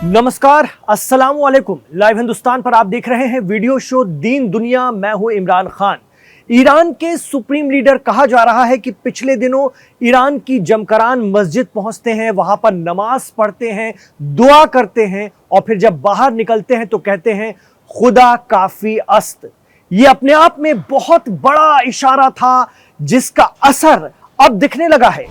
नमस्कार, अस्सलाम वालेकुम। लाइव हिंदुस्तान पर आप देख रहे हैं वीडियो शो दीन दुनिया। मैं हूं इमरान खान। ईरान के सुप्रीम लीडर कहा जा रहा है कि पिछले दिनों ईरान की जमकरान मस्जिद पहुंचते हैं, वहां पर नमाज पढ़ते हैं, दुआ करते हैं और फिर जब बाहर निकलते हैं तो कहते हैं खुदा काफी अस्त। ये अपने आप में बहुत बड़ा इशारा था जिसका असर अब दिखने लगा है।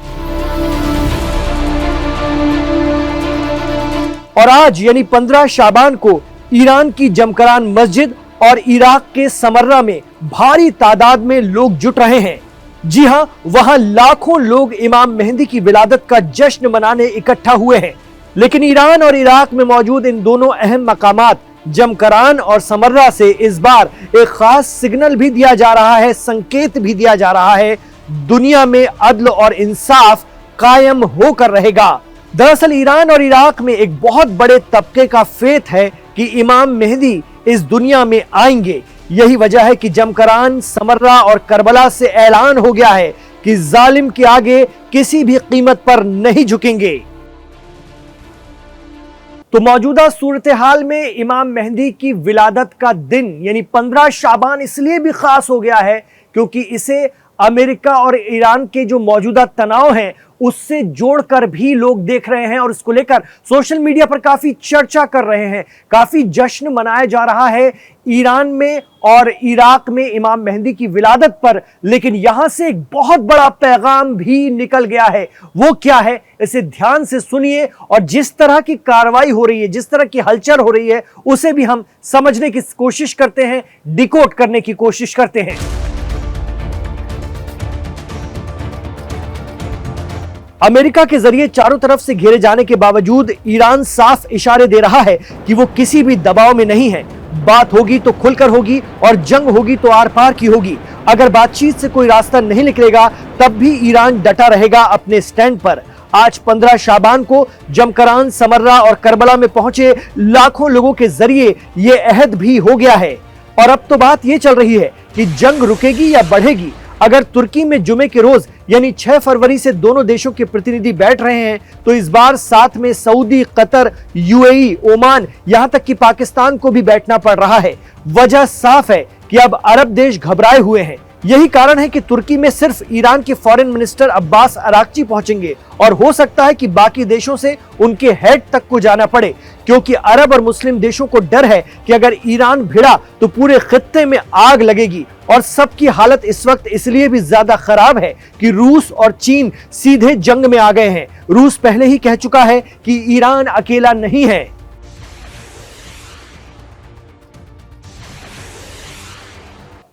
और आज यानी 15 शाबान को ईरान की जमकरान मस्जिद और इराक के समर्रा में भारी तादाद में लोग जुट रहे हैं। जी हां, वहां लाखों लोग इमाम मेहंदी की विलादत का जश्न मनाने इकट्ठा हुए हैं। लेकिन ईरान और इराक में मौजूद इन दोनों अहम मकामात जमकरान और समर्रा से इस बार एक खास सिग्नल भी दिया जा रहा है, संकेत भी दिया जा रहा है, दुनिया में अदल और इंसाफ कायम होकर रहेगा। दरअसल ईरान और इराक में एक बहुत बड़े तबके का फेथ है कि इमाम मेहदी इस दुनिया में आएंगे। यही वजह है कि जमकरान, समर्रा और करबला से ऐलान हो गया है कि जालिम के आगे किसी भी कीमत पर नहीं झुकेंगे। तो मौजूदा सूरत हाल में इमाम मेहदी की विलादत का दिन यानी 15 शाबान इसलिए भी खास हो गया है क्योंकि इसे अमेरिका और ईरान के जो मौजूदा तनाव हैं उससे जोड़कर भी लोग देख रहे हैं और इसको लेकर सोशल मीडिया पर काफी चर्चा कर रहे हैं, काफी जश्न मनाया जा रहा है ईरान में और इराक में इमाम मेहदी की विलादत पर। लेकिन यहां से एक बहुत बड़ा पैगाम भी निकल गया है। वो क्या है, इसे ध्यान से सुनिए और जिस तरह की कार्रवाई हो रही है, जिस तरह की हलचल हो रही है, उसे भी हम समझने की कोशिश करते हैं, डिकोड करने की कोशिश करते हैं। अमेरिका के जरिए चारों तरफ से घेरे जाने के बावजूद ईरान साफ इशारे दे रहा है कि वो किसी भी दबाव में नहीं है। बात होगी तो खुलकर होगी और जंग होगी तो आर पार की होगी। अगर बातचीत से कोई रास्ता नहीं निकलेगा तब भी ईरान डटा रहेगा अपने स्टैंड पर। आज 15 शाबान को जमकरान, समर्रा और करबला में पहुंचे लाखों लोगों के जरिए ये अहद भी हो गया है। और अब तो बात ये चल रही है कि जंग रुकेगी या बढ़ेगी। अगर तुर्की में जुमे के रोज यानी 6 फरवरी से दोनों देशों के प्रतिनिधि बैठ रहे हैं तो इस बार साथ में सऊदी, कतर, यूएई, ओमान, यहां तक कि पाकिस्तान को भी बैठना पड़ रहा है। वजह साफ है कि अब अरब देश घबराए हुए हैं। यही कारण है कि तुर्की में सिर्फ ईरान के फॉरेन मिनिस्टर अब्बास अराक्ची पहुंचेंगे और हो सकता है कि बाकी देशों से उनके हेड तक को जाना पड़े, क्योंकि अरब और मुस्लिम देशों को डर है कि अगर ईरान भिड़ा तो पूरे खित्ते में आग लगेगी। और सबकी हालत इस वक्त इसलिए भी ज्यादा खराब है कि रूस और चीन सीधे जंग में आ गए हैं। रूस पहले ही कह चुका है कि ईरान अकेला नहीं है।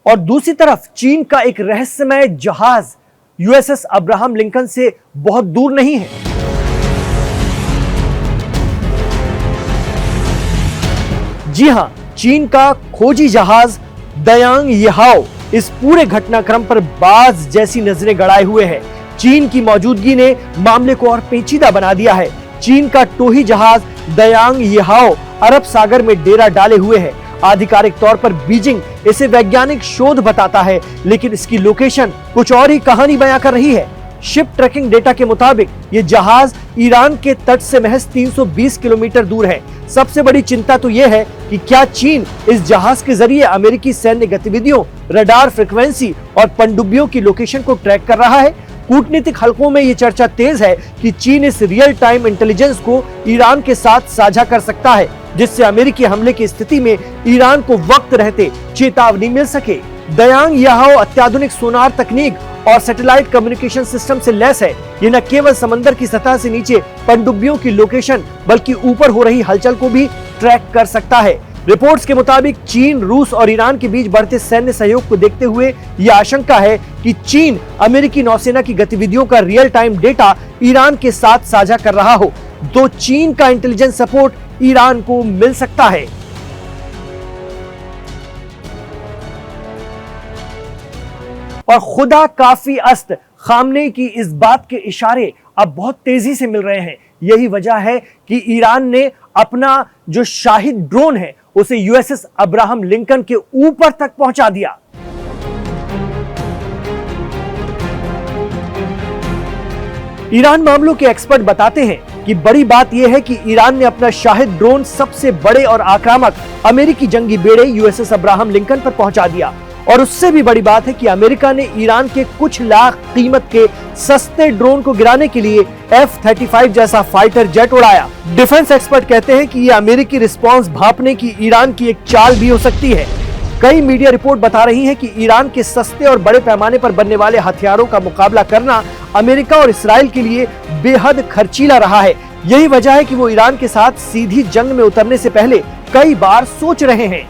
और दूसरी तरफ चीन का एक रहस्यमय जहाज यूएसएस अब्राहम लिंकन से बहुत दूर नहीं है। जी हां, चीन का खोजी जहाज दयांग यिहाओ इस पूरे घटनाक्रम पर बाज जैसी नजरें गड़ाए हुए है। चीन की मौजूदगी ने मामले को और पेचीदा बना दिया है। चीन का टोही जहाज दयांग यिहाओ अरब सागर में डेरा डाले हुए है। आधिकारिक तौर पर बीजिंग इसे वैज्ञानिक शोध बताता है, लेकिन इसकी लोकेशन कुछ और ही कहानी बयां कर रही है। शिप ट्रैकिंग डेटा के मुताबिक ये जहाज ईरान के तट से महज 320 किलोमीटर दूर है। सबसे बड़ी चिंता तो यह है कि क्या चीन इस जहाज के जरिए अमेरिकी सैन्य गतिविधियों, रडार फ्रिक्वेंसी और पनडुब्बियों की लोकेशन को ट्रैक कर रहा है। कूटनीतिक हलकों में यह चर्चा तेज है कि चीन इस रियल टाइम इंटेलिजेंस को ईरान के साथ साझा कर सकता है, जिससे अमेरिकी हमले की स्थिति में ईरान को वक्त रहते चेतावनी मिल सके। दयांग यिहाओ अत्याधुनिक सोनार तकनीक और सैटेलाइट कम्युनिकेशन सिस्टम से लैस है। ये न केवल समंदर की सतह से नीचे पनडुब्बियों की लोकेशन बल्कि ऊपर हो रही हलचल को भी ट्रैक कर सकता है। रिपोर्ट्स के मुताबिक चीन, रूस और ईरान के बीच बढ़ते सैन्य सहयोग को देखते हुए यह आशंका है कि चीन अमेरिकी नौसेना की गतिविधियों का रियल टाइम डेटा ईरान के साथ साझा कर रहा हो तो चीन का इंटेलिजेंस सपोर्ट ईरान को मिल सकता है। और खुदा काफी अस्त खामने की इस बात के इशारे अब बहुत तेजी से मिल रहे हैं। यही वजह है कि ईरान ने अपना जो शाहिद ड्रोन है उसे यूएसएस अब्राहम लिंकन के ऊपर तक पहुंचा दिया। ईरान मामलों के एक्सपर्ट बताते हैं कि बड़ी बात यह है कि ईरान ने अपना शाहिद ड्रोन सबसे बड़े और आक्रामक अमेरिकी जंगी बेड़े यूएसएस अब्राहम लिंकन पर पहुंचा दिया। और उससे भी बड़ी बात है कि अमेरिका ने ईरान के कुछ लाख कीमत के सस्ते ड्रोन को गिराने के लिए F-35 जैसा फाइटर जेट उड़ाया। डिफेंस एक्सपर्ट कहते हैं कि यह अमेरिकी रिस्पांस भांपने की ईरान की एक चाल भी हो सकती है। कई मीडिया रिपोर्ट बता रही है कि ईरान के सस्ते और बड़े पैमाने पर बनने वाले हथियारों का मुकाबला करना अमेरिका और इसराइल के लिए बेहद खर्चीला रहा है। यही वजह है कि वो ईरान के साथ सीधी जंग में उतरने से पहले कई बार सोच रहे हैं।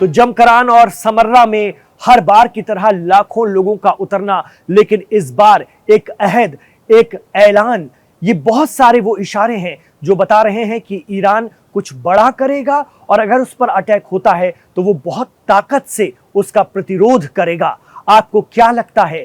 तो जमकरान और समर्रा में हर बार की तरह लाखों लोगों का उतरना, लेकिन इस बार एक अहद, एक ऐलान, ये बहुत सारे वो इशारे हैं जो बता रहे हैं कि ईरान कुछ बड़ा करेगा और अगर उस पर अटैक होता है तो वो बहुत ताकत से उसका प्रतिरोध करेगा। आपको क्या लगता है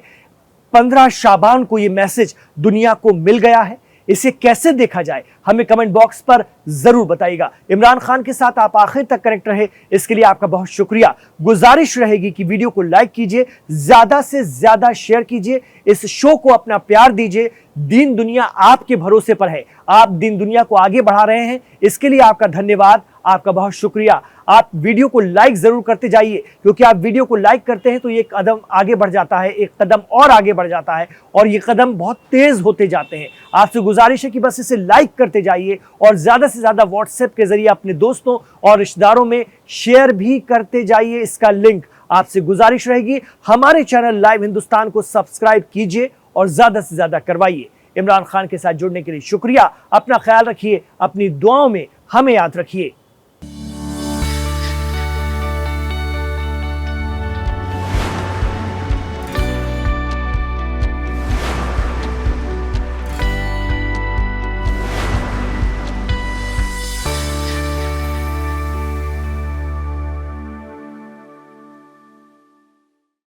15 शाबान को ये मैसेज दुनिया को मिल गया है? इसे कैसे देखा जाए हमें कमेंट बॉक्स पर जरूर बताइएगा। इमरान खान के साथ आप आखिर तक कनेक्ट रहे, इसके लिए आपका बहुत शुक्रिया। गुजारिश रहेगी कि वीडियो को लाइक कीजिए, ज्यादा से ज्यादा शेयर कीजिए, इस शो को अपना प्यार दीजिए। दीन दुनिया आपके भरोसे पर है, आप दीन दुनिया को आगे बढ़ा रहे हैं, इसके लिए आपका धन्यवाद, आपका बहुत शुक्रिया। आप वीडियो को लाइक जरूर करते जाइए, क्योंकि आप वीडियो को लाइक करते हैं तो ये कदम आगे बढ़ जाता है, एक कदम और आगे बढ़ जाता है और ये कदम बहुत तेज होते जाते हैं। आपसे गुजारिश है कि बस इसे लाइक करते जाइए और ज्यादा से ज्यादा व्हाट्सएप के जरिए अपने दोस्तों और रिश्तेदारों में शेयर भी करते जाइए इसका लिंक। आपसे गुजारिश रहेगी हमारे चैनल लाइव हिंदुस्तान को सब्सक्राइब कीजिए और ज्यादा से ज्यादा करवाइए। इमरान खान के साथ जुड़ने के लिए शुक्रिया। अपना ख्याल रखिए, अपनी दुआओं में हमें याद रखिए।